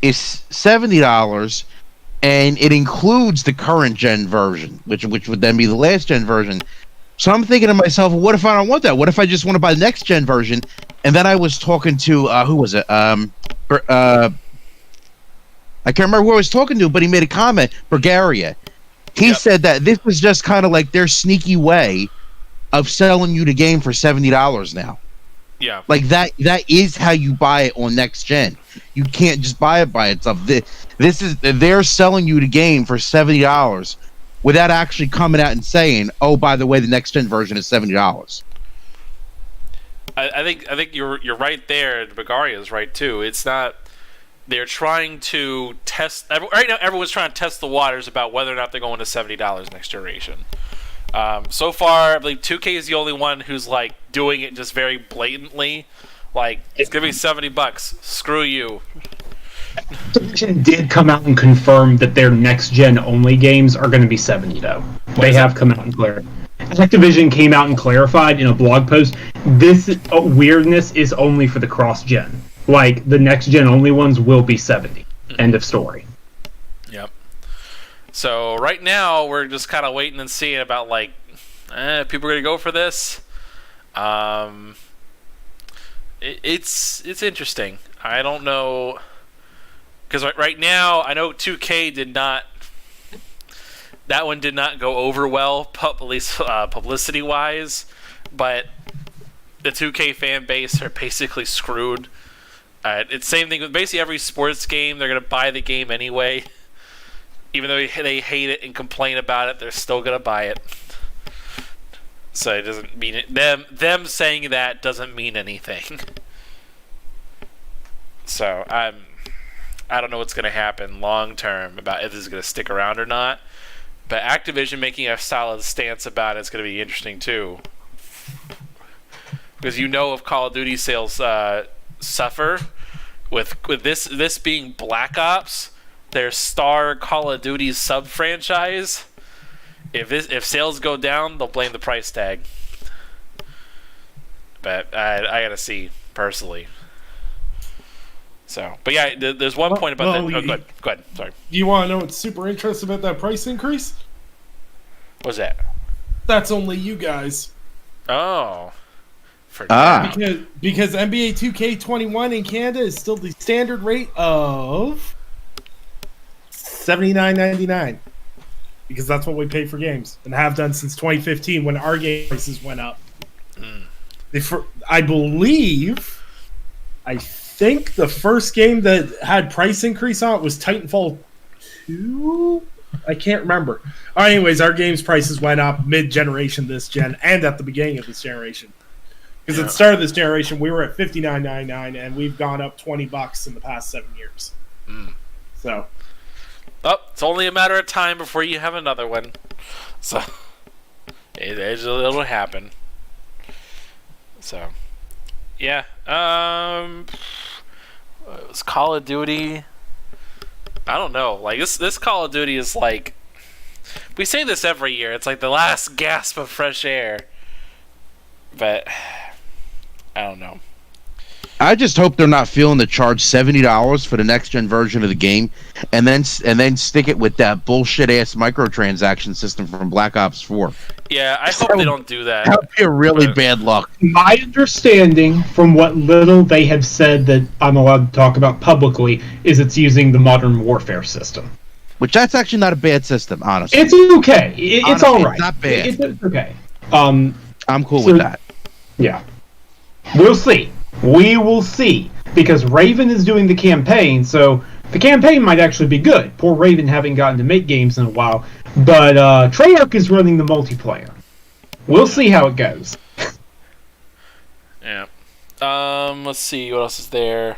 is $70. And it includes the current gen version, which would then be the last gen version. So I'm thinking to myself, well, what if I don't want that? What if I just want to buy the next gen version? And then I was talking to who was it? I can't remember who I was talking to, but he made a comment. Bulgaria. He said that this was just kind of like their sneaky way of selling you the game for $70 now. Yeah, like that is how you buy it on next gen. You can't just buy it by itself. They're selling you the game for $70 without actually coming out and saying, "Oh, by the way, the next gen version is $70." I think you're right there. Bulgaria is right too. It's not. They're trying to test right now. Everyone's trying to test the waters about whether or not they're going to $70 next generation. So far, I believe 2K is the only one who's like doing it just very blatantly. Like, it's gonna be $70. Screw you. Activision did come out and confirm that their next gen only games are going to be $70 though. They have come out and clarified. Activision came out and clarified in a blog post, this weirdness is only for the cross gen. Like, the next gen only ones will be $70. End of story. Yeah. So right now we're just kind of waiting and seeing about like, people are gonna go for this. It's interesting. I don't know, because right now I know 2K did not. That one did not go over well, at least publicity wise. But the 2K fan base are basically screwed. It's the same thing with basically every sports game. They're gonna buy the game anyway. Even though they hate it and complain about it, they're still gonna buy it. So it doesn't mean it. Them saying that doesn't mean anything. So I don't know what's gonna happen long term about if this is gonna stick around or not. But Activision making a solid stance about it is gonna be interesting too, because if Call of Duty sales suffer with this being Black Ops, their star Call of Duty sub franchise. If sales go down, they'll blame the price tag. But I gotta see personally. So, but yeah, there's one point about that. Oh, go ahead. Sorry. You want to know what's super interesting about that price increase? What's that? That's only you guys. Oh. Because NBA 2K21 in Canada is still the standard rate of $79.99. Because that's what we pay for games and have done since 2015 when our game prices went up. I think the first game that had price increase on it was Titanfall 2? I can't remember. Anyways, our games prices went up mid-generation this gen and at the beginning of this generation. Because at the start of this generation, we were at $59.99 and we've gone up $20 in the past 7 years. So... Oh, it's only a matter of time before you have another one. So, it'll happen. So, yeah. It was Call of Duty. I don't know. Like, this Call of Duty is like... We say this every year. It's like the last gasp of fresh air. But, I don't know. I just hope they're not feeling to charge $70 for the next gen version of the game, and then stick it with that bullshit ass microtransaction system from Black Ops 4. Yeah, I hope they don't do that. That would be a really bad luck. My understanding, from what little they have said that I'm allowed to talk about publicly, is it's using the Modern Warfare system. Which that's actually not a bad system, honestly. It's okay. It's all right. It's not bad. It's okay. I'm cool with that. Yeah. We'll see. We will see, because Raven is doing the campaign, so the campaign might actually be good. Poor Raven having gotten to make games in a while, but Treyarch is running the multiplayer. We'll see how it goes. Yeah. Let's see, what else is there?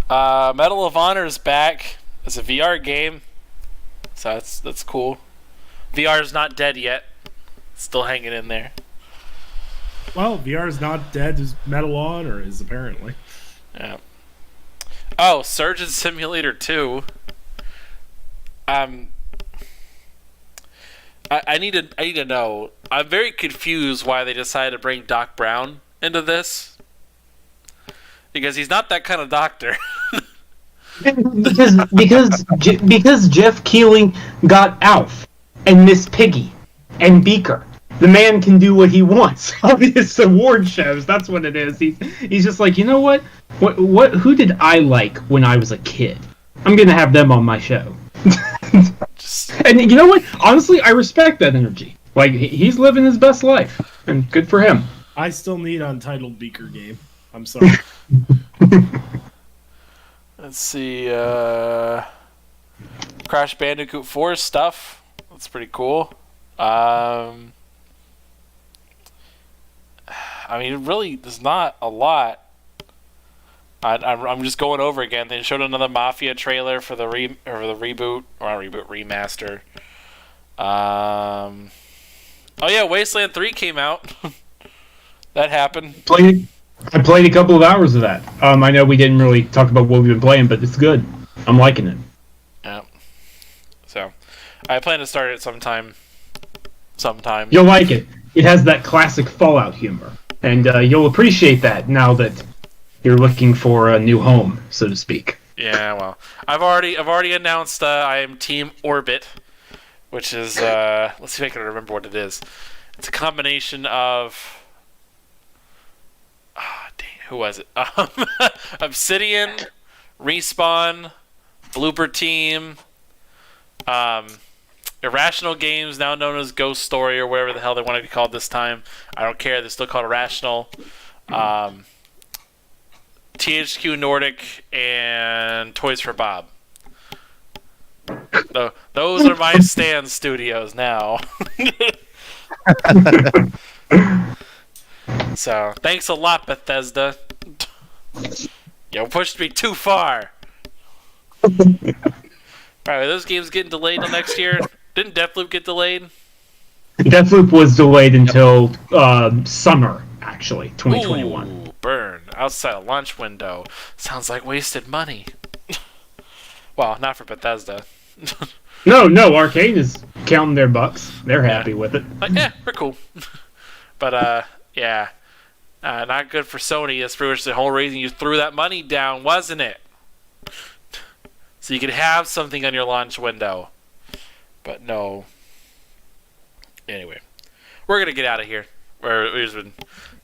Medal of Honor is back. It's a VR game, so that's cool. VR is not dead yet. It's still hanging in there. Well, VR is not dead as Medal of Honor is, apparently. Yeah. Oh, Surgeon Simulator 2. I need to know. I'm very confused why they decided to bring Doc Brown into this. Because he's not that kind of doctor. because Jeff Keeling got Alf and Miss Piggy and Beaker. The man can do what he wants on his award shows. That's what it is. He's just like, you know what? Who did I like when I was a kid? I'm gonna have them on my show. And you know what? Honestly, I respect that energy. Like, he's living his best life, and good for him. I still need Untitled Beaker game. I'm sorry. Let's see. Crash Bandicoot 4 stuff. That's pretty cool. I mean, really, there's not a lot. I'm just going over again. They showed another Mafia trailer for the remaster. Oh yeah, Wasteland 3 came out. That happened. I played a couple of hours of that. I know we didn't really talk about what we've been playing, but it's good. I'm liking it. Yeah. So, I plan to start it sometime. You'll like it. It has that classic Fallout humor, and you'll appreciate that now that you're looking for a new home, so to speak. Yeah, well, I've already announced I am Team Orbit, which is let's see if I can remember what it is. It's a combination of who was it? Obsidian, Respawn, Blooper Team, Irrational Games, now known as Ghost Story or whatever the hell they want to be called this time. I don't care. They're still called Irrational. THQ Nordic and Toys for Bob. Those are my stand studios now. So, thanks a lot, Bethesda. You pushed me too far. Alright, are those games getting delayed till next year? Didn't Deathloop get delayed? Deathloop was delayed until summer, actually, 2021. Ooh, burn. Outside a launch window. Sounds like wasted money. Well, not for Bethesda. No, Arcane is counting their bucks. They're happy with it. Like, yeah, we're cool. But, yeah. Not good for Sony. That's pretty much the whole reason you threw that money down, wasn't it? So you could have something on your launch window. But no. Anyway. We're going to get out of here. We've been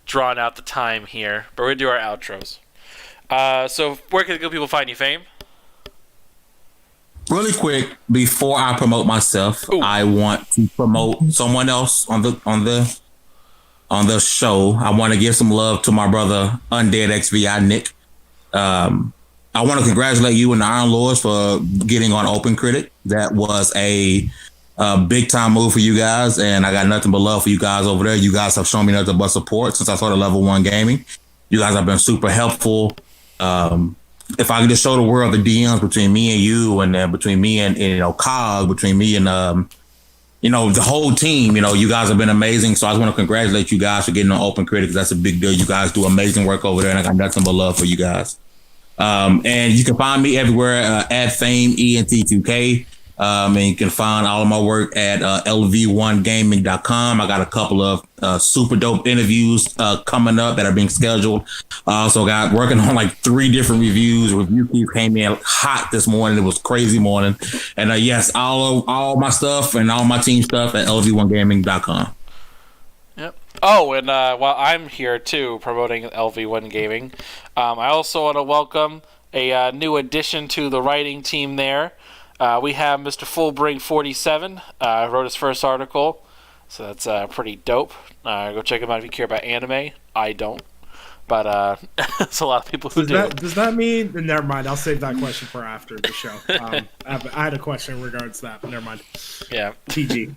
drawing out the time here. But we're going to do our outros. So where can the people find you, Fame? Really quick, before I promote myself, Ooh. I want to promote someone else on the show. I want to give some love to my brother Undead XVI Nick. I want to congratulate you and the Iron Lords for getting on Open Critic. That was a big time move for you guys, and I got nothing but love for you guys over there. You guys have shown me nothing but support since I started Level 1 Gaming. You guys have been super helpful. If I can just show the world the DMs between me and you, and then between me and Cog, between me and the whole team, you guys have been amazing. So I just want to congratulate you guys for getting on Open Critic. That's a big deal. You guys do amazing work over there, and I got nothing but love for you guys. And you can find me everywhere at Fame ENT2K. And you can find all of my work at lv1gaming.com. I got a couple of super dope interviews coming up that are being scheduled. So got working on like 3 different reviews. Review keys came in hot this morning. It was crazy morning. And yes, all my stuff and all my team stuff at lv1gaming.com. Yep. Oh, and while I'm here too promoting LV1 Gaming, I also want to welcome a new addition to the writing team there. We have Mr. Fullbring47, wrote his first article, so that's pretty dope. Go check him out if you care about anime. I don't, but there's a lot of people who do. Does that mean? Never mind. I'll save that question for after the show. I had a question in regards to that, but never mind. Yeah. TG.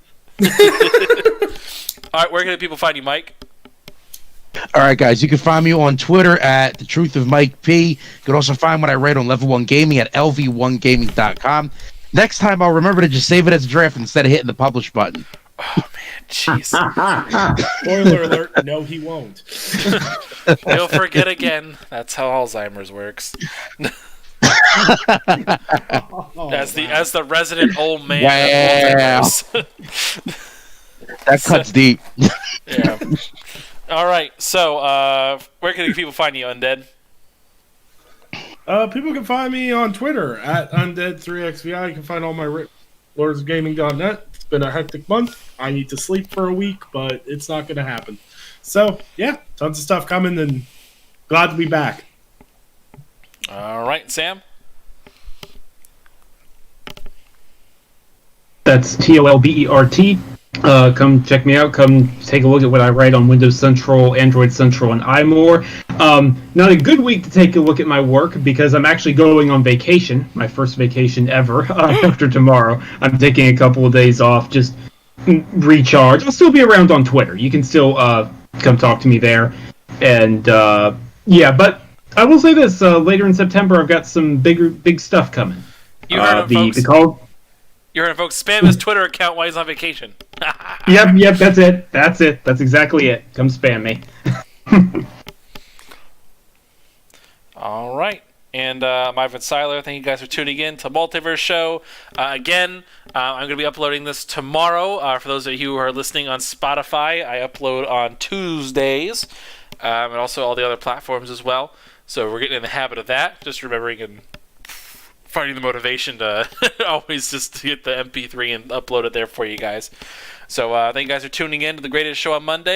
All right, where can people find you, Mike? All right, guys, you can find me on Twitter at The Truth of Mike P. You can also find what I write on Level 1 Gaming at lv1gaming.com. Next time, I'll remember to just save it as a draft instead of hitting the publish button. Oh, man, jeez. Spoiler alert, no, he won't. He'll forget again. That's how Alzheimer's works. As the resident old man. Wow. That cuts deep. Yeah. All right, so where can people find you, Undead? People can find me on Twitter at Undead3XVI. You can find all my lordsgaming.net. It's been a hectic month. I need to sleep for a week, but it's not going to happen. So, yeah, tons of stuff coming, and glad to be back. All right, Sam? That's TOLBERT. Come check me out. Come take a look at what I write on Windows Central, Android Central, and iMore. Not a good week to take a look at my work because I'm actually going on vacation, my first vacation ever, after tomorrow. I'm taking a couple of days off, just recharge. I'll still be around on Twitter. You can still come talk to me there. And, yeah, but I will say this. Later in September, I've got some big stuff coming. You heard it, folks. You heard it, folks. Spam his Twitter account while he's on vacation. Yep, that's it. That's exactly it. Come spam me. All right. And I'm Ivan Seiler. Thank you guys for tuning in to Multiverse Show. Again, I'm going to be uploading this tomorrow. For those of you who are listening on Spotify, I upload on Tuesdays. And also all the other platforms as well. So we're getting in the habit of that. Just remembering and finding the motivation to always just get the MP3 and upload it there for you guys. So thank you guys for tuning in to the greatest show on Monday.